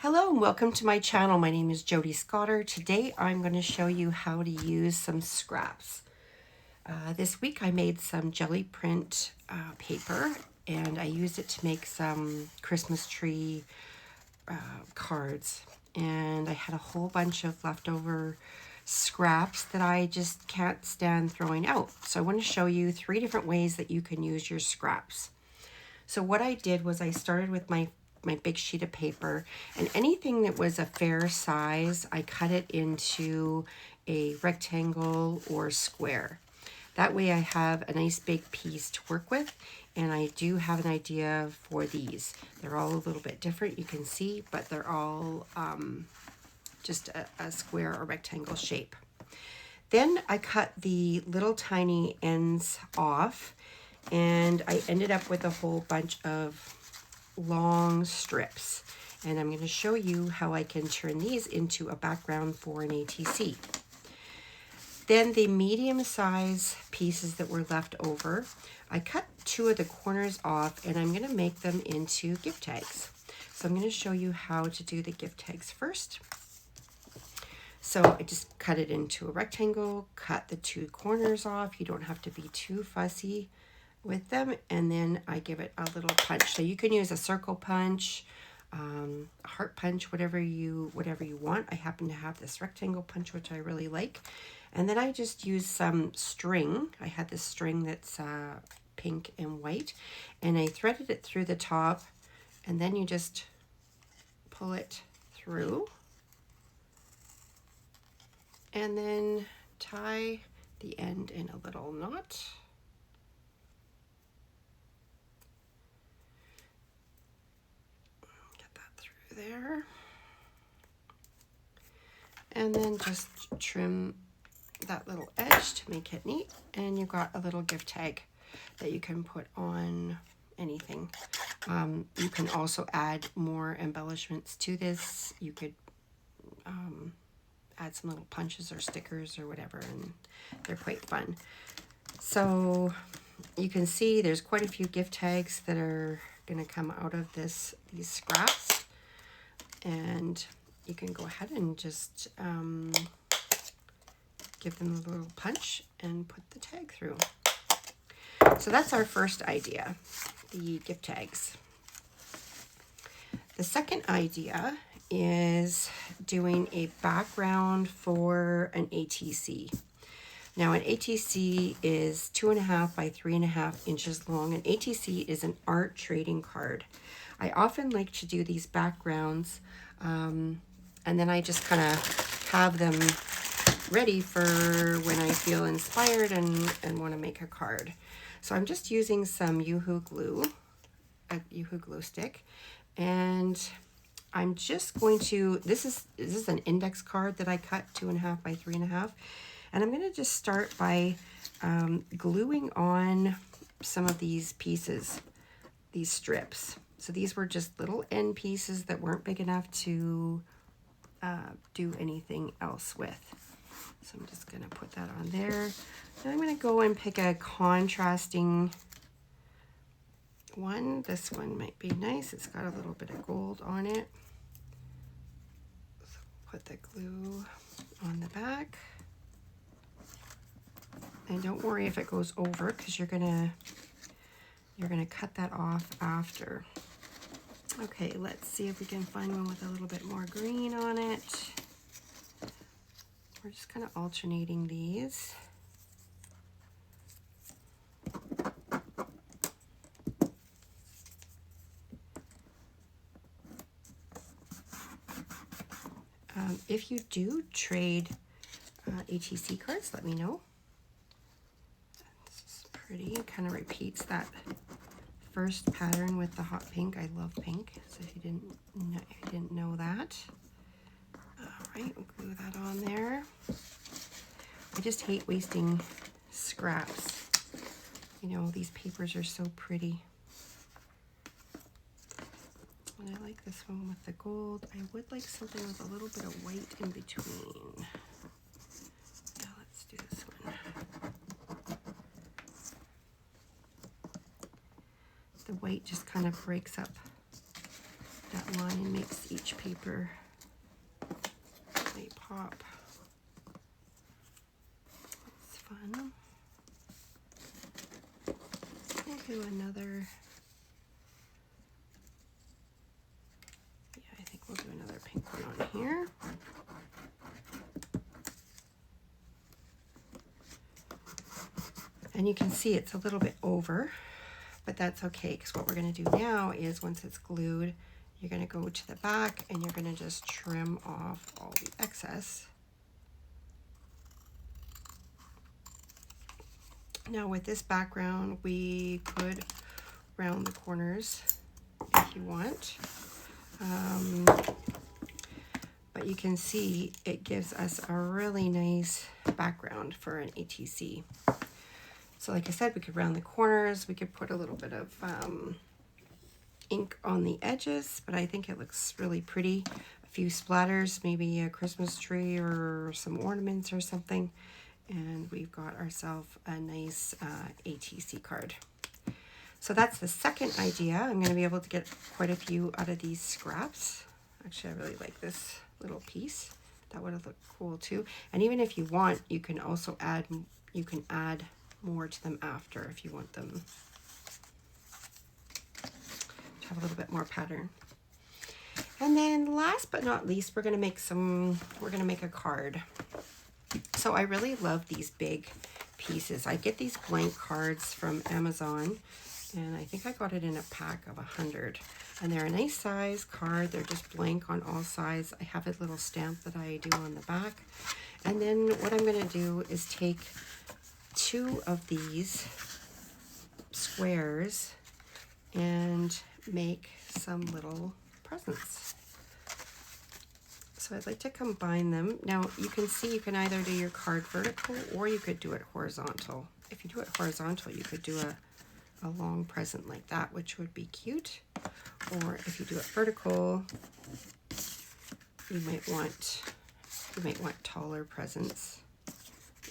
Hello and welcome to my channel. My name is Jody Scotter. Today I'm going to show you how to use some scraps. This week I made some jelly print paper and I used it to make some Christmas tree cards. And I had a whole bunch of leftover scraps that I just can't stand throwing out. So I want to show you 3 different ways that you can use your scraps. So what I did was I started with my big sheet of paper, and anything that was a fair size, I cut it into a rectangle or square. That way I have a nice big piece to work with, and I do have an idea for these. They're all a little bit different, you can see, but they're all just a square or rectangle shape. Then I cut the little tiny ends off, and I ended up with a whole bunch of long strips, and I'm going to show you how I can turn these into a background for an ATC. Then the medium size pieces that were left over, I cut 2 of the corners off, and I'm going to make them into gift tags. So I'm going to show you how to do the gift tags first. So I just cut it into a rectangle, cut the 2 corners off. You don't have to be too fussy with them, and then I give it a little punch. So you can use a circle punch, a heart punch, whatever you want. I happen to have this rectangle punch, which I really like. And then I just use some string. I had this string that's pink and white, and I threaded it through the top, and then you just pull it through and then tie the end in a little knot. There, and then just trim that little edge to make it neat, and you've got a little gift tag that you can put on anything. You can also add more embellishments to this. You could add some little punches or stickers or whatever, and they're quite fun. So you can see there's quite a few gift tags that are going to come out of these scraps. And you can go ahead and just give them a little punch and put the tag through. So that's our first idea, the gift tags. The second idea is doing a background for an ATC. Now an ATC is 2.5 by 3.5 inches long. An ATC is an art trading card. I often like to do these backgrounds and then I just kind of have them ready for when I feel inspired and want to make a card. So I'm just using some Yoo-hoo glue, a Yoo-hoo glue stick, and I'm just going to, this is an index card that I cut 2.5 by 3.5, and I'm going to just start by gluing on some of these pieces, these strips. So these were just little end pieces that weren't big enough to do anything else with. So I'm just going to put that on there. Then I'm going to go and pick a contrasting one. This one might be nice. It's got a little bit of gold on it. So put the glue on the back. And don't worry if it goes over, because you're gonna cut that off after. Okay, let's see if we can find one with a little bit more green on it. We're just kind of alternating these. If you do trade ATC cards, let me know. This is pretty. It kind of repeats that first pattern with the hot pink. I love pink, so if you didn't know that. All right, we'll glue that on there. I just hate wasting scraps. You know, these papers are so pretty. And I like this one with the gold. I would like something with a little bit of white in between. Yeah, let's do this one. The white just kind of breaks up that line and makes each paper paper. They pop. It's fun. We'll do another. Yeah, I think we'll do another pink one on here. And you can see it's a little bit over, but that's okay, because what we're going to do now is once it's glued, you're going to go to the back and you're going to just trim off all the excess. Now with this background, we could round the corners if you want. But you can see it gives us a really nice background for an ATC. So like I said, we could round the corners, we could put a little bit of ink on the edges, but I think it looks really pretty. A few splatters, maybe a Christmas tree or some ornaments or something, and we've got ourselves a nice ATC card. So that's the second idea. I'm going to be able to get quite a few out of these scraps. Actually, I really like this little piece. That would have looked cool too. And even if you want, you can also add more to them after if you want them to have a little bit more pattern. And then last but not least, we're going to make a card. So I really love these big pieces. I get these blank cards from Amazon, and I think I got it in a pack of 100. And they're a nice size card. They're just blank on all sides. I have a little stamp that I do on the back. And then what I'm going to do is take 2 of these squares and make some little presents. So I'd like to combine them. Now you can see you can either do your card vertical or you could do it horizontal. If you do it horizontal, you could do a long present like that, which would be cute. Or if you do it vertical, you might want taller presents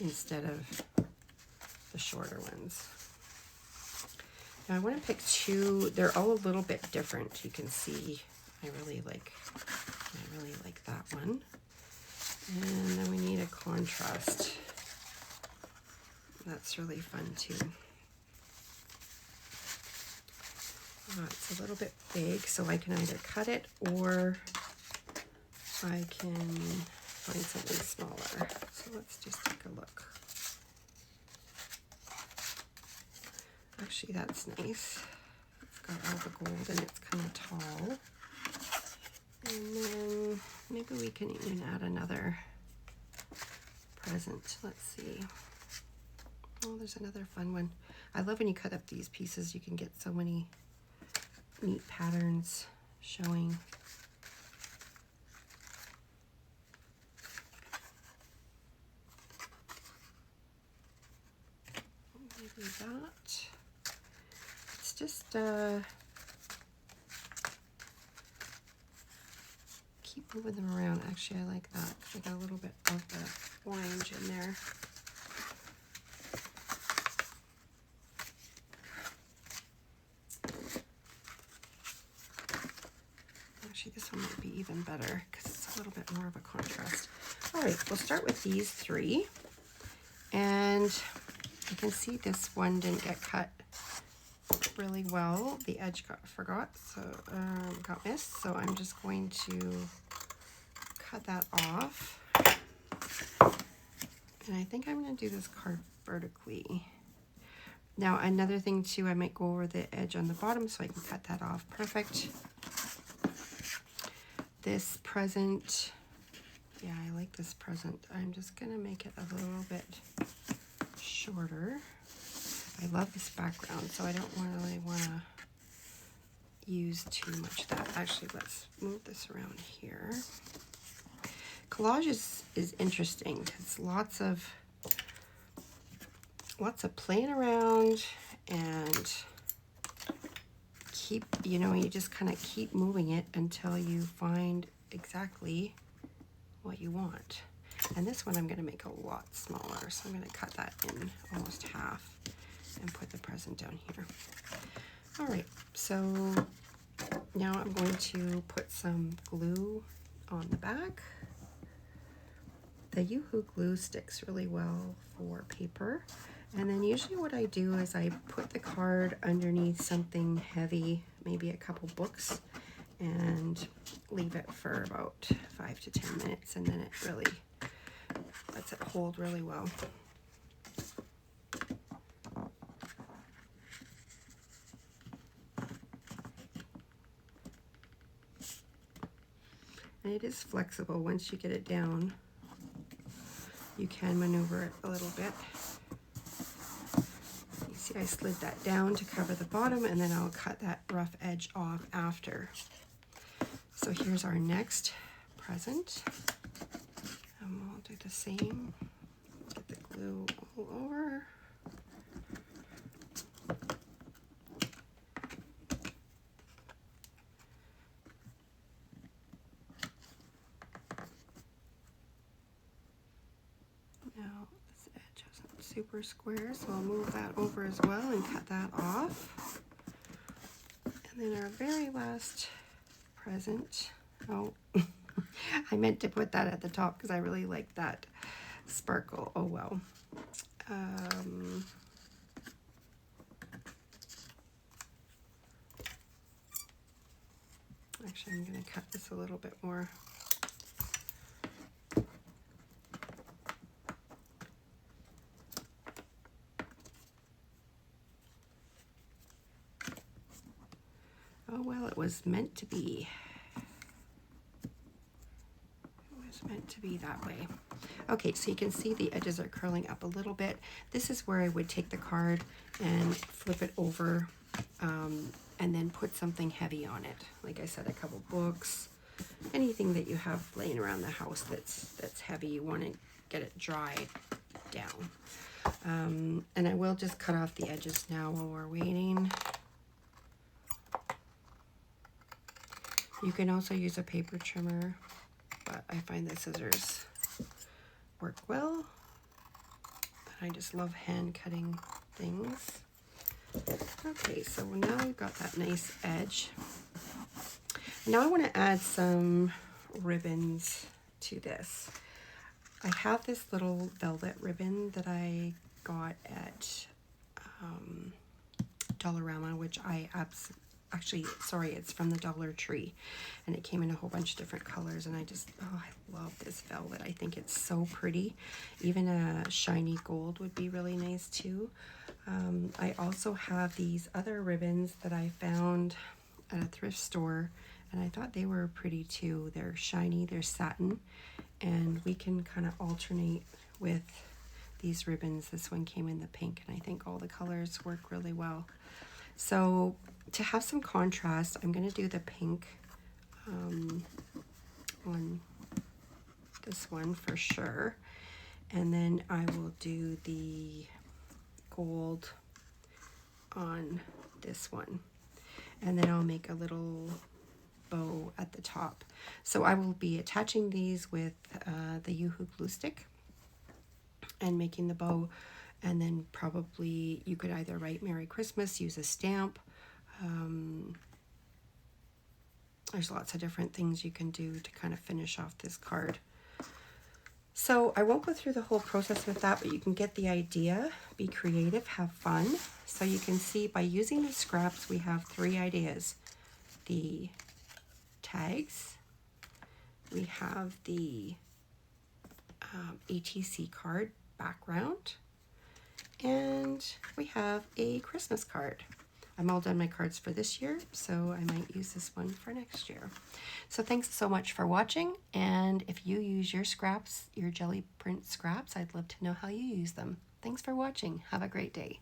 instead of the shorter ones. Now I want to pick 2. They're all a little bit different. You can see I really like that one. And then we need a contrast. That's really fun too. It's a little bit big, so I can either cut it or I can find something smaller. So let's just take a look. Actually, that's nice. It's got all the gold and it's kind of tall. And then maybe we can even add another present. Let's see. Oh, there's another fun one. I love when you cut up these pieces. You can get so many neat patterns showing. Maybe that. It's just keep moving them around. Actually, I like that because I got a little bit of the orange in there. Actually, this one might be even better because it's a little bit more of a contrast. All right, we'll start with these 3. And you can see this one didn't get cut really well. The edge got missed, so I'm just going to cut that off. And I think I'm going to do this card vertically. Now another thing too, I might go over the edge on the bottom so I can cut that off. Perfect. This present, yeah, I like this present. I'm just going to make it a little bit shorter. I love this background, so I don't really want to use too much of that. Actually, let's move this around here. Collage is interesting because lots of playing around and you just kind of keep moving it until you find exactly what you want. And this one I'm going to make a lot smaller, so I'm going to cut that in almost half and put the present down here. All right, so now I'm going to put some glue on the back. The Yoo-hoo glue sticks really well for paper. And then usually what I do is I put the card underneath something heavy, maybe a couple books, and leave it for about 5 to 10 minutes, and then it really lets it hold really well. And it is flexible. Once you get it down, you can maneuver it a little bit. You see I slid that down to cover the bottom, and then I'll cut that rough edge off after. So here's our next present. And we'll do the same. Get the glue all over. Now this edge isn't super square, so I'll move that over as well and cut that off. And then our very last present. Oh, I meant to put that at the top because I really like that sparkle. Oh well. Actually, I'm going to cut this a little bit more. Oh well, it was meant to be. It was meant to be that way. Okay, so you can see the edges are curling up a little bit. This is where I would take the card and flip it over, and then put something heavy on it. Like I said, a couple books, anything that you have laying around the house that's heavy. You want to get it dry down. And I will just cut off the edges now while we're waiting. You can also use a paper trimmer, but I find the scissors work well. I just love hand cutting things. Okay, so now we've got that nice edge. Now I want to add some ribbons to this. I have this little velvet ribbon that I got at Dollarama, which I actually, sorry, it's from the Dollar Tree, and it came in a whole bunch of different colors, and I love this velvet. I think it's so pretty. Even a shiny gold would be really nice too. I also have these other ribbons that I found at a thrift store, and I thought they were pretty too. They're shiny, they're satin, and we can kind of alternate with these ribbons. This one came in the pink, and I think all the colors work really well. So to have some contrast, I'm going to do the pink on this one for sure. And then I will do the gold on this one. And then I'll make a little bow at the top. So I will be attaching these with the Yoo-hoo glue stick and making the bow. And then probably you could either write Merry Christmas, use a stamp. There's lots of different things you can do to kind of finish off this card. So I won't go through the whole process with that, but you can get the idea. Be creative, have fun. So you can see by using the scraps, we have 3 ideas. The tags, we have the ATC card background, and we have a Christmas card. I'm all done my cards for this year, so I might use this one for next year. So thanks so much for watching, and if you use your scraps, your Gelli print scraps, I'd love to know how you use them. Thanks for watching. Have a great day.